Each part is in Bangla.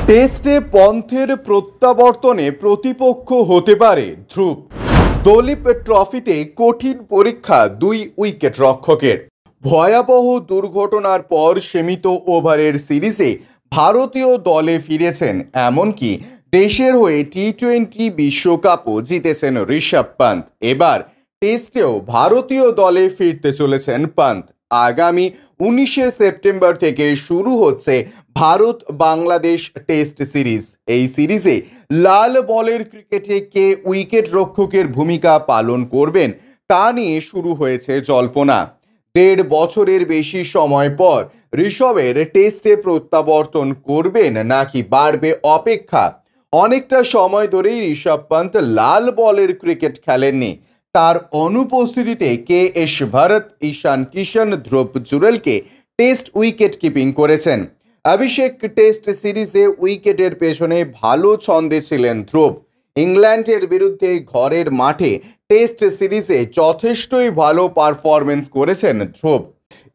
টেস্টে পন্থের প্রত্যাবর্তনে প্রতিপক্ষ হতে পারে ধ্রুব। দলীপ ট্রফিতে কঠিন পরীক্ষা দুই উইকেট রক্ষকের। ভয়াবহ দুর্ঘটনার পর সীমিত ওভারের সিরিজে ভারতীয় দলে ফিরেছেন, এমনকি দেশের হয়ে টি-20 বিশ্বকাপও জিতেছেন ঋষভ পান্ত। এবার টেস্টেও ভারতীয় দলে ফিরতে চলেছেন পান্ত। আগামী 19শে সেপ্টেম্বর থেকে শুরু হচ্ছে ভারত বাংলাদেশ টেস্ট সিরিজ। এই সিরিজে লাল বলের ক্রিকেটে কে উইকেট রক্ষকের ভূমিকা পালন করবেন তা নিয়ে শুরু হয়েছে জল্পনা। 1.5 বছরের বেশি সময় পর ঋষভের টেস্টে প্রত্যাবর্তন করবেন নাকি বাড়বে অপেক্ষা। অনেকটা সময় ধরেই ঋষভ পান্ত লাল বলের ক্রিকেট খেলেননি। তার অনুপস্থিতিতে কে.এস. ভরত, ঈশান কিশন, ধ্রুব জুরেলকে টেস্ট উইকেট কিপিং করেছেন। অভিষেক টেস্ট সিরিজে উইকেটের পেছনে ভালো ছন্দে ছিলেন ধ্রুব। ইংল্যান্ডের বিরুদ্ধে ঘরের মাঠে টেস্ট সিরিজে যথেষ্টই ভালো পারফরমেন্স করেছেন ধ্রুব।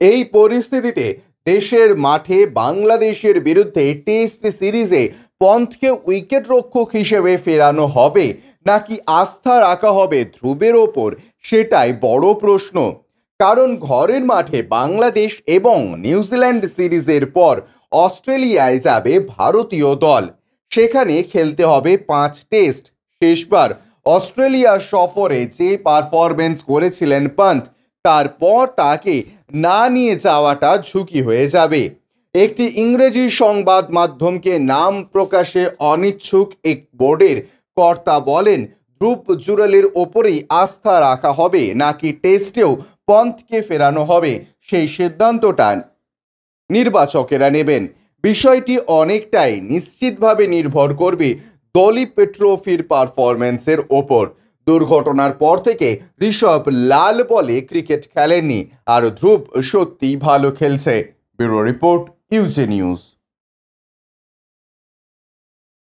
এই পরিস্থিতিতে দেশের মাঠে বাংলাদেশের বিরুদ্ধে টেস্ট সিরিজে পন্থকে উইকেট রক্ষক হিসেবে ফেরানো হবে নাকি আস্থা রাখা হবে ধ্রুবের ওপর, সেটাই বড় প্রশ্ন। কারণ ঘরের মাঠে বাংলাদেশ এবং নিউজিল্যান্ড সিরিজের পর অস্ট্রেলিয়ায় যাবে ভারতীয় দল। সেখানে খেলতে হবে 5 টেস্ট। শেষবার অস্ট্রেলিয়া সফরে যে পারফরমেন্স করেছিলেন পান্ত, তারপর তাকে না নিয়ে যাওয়াটা ঝুঁকি হয়ে যাবে। একটি ইংরেজি সংবাদ মাধ্যমকে নাম প্রকাশে অনিচ্ছুক এক বোর্ডের কর্তা বলেন, ধ্রুব জুরেলের ওপরেই আস্থা রাখা হবে নাকি টেস্টেও পন্থকে ফেরানো হবে, সেই সিদ্ধান্তটা নির্বাচকেরা নেবেন। বিষয়টি অনেকটাই নিশ্চিতভাবে নির্ভর করবে দলীপ ট্রফির পারফরমেন্সের ওপর। দুর্ঘটনার পর থেকে ঋষভ লাল বলে ক্রিকেট খেলেননি, আর ধ্রুব সত্যিই ভালো খেলছে। ব্যুরো রিপোর্ট, ইউজে নিউজ।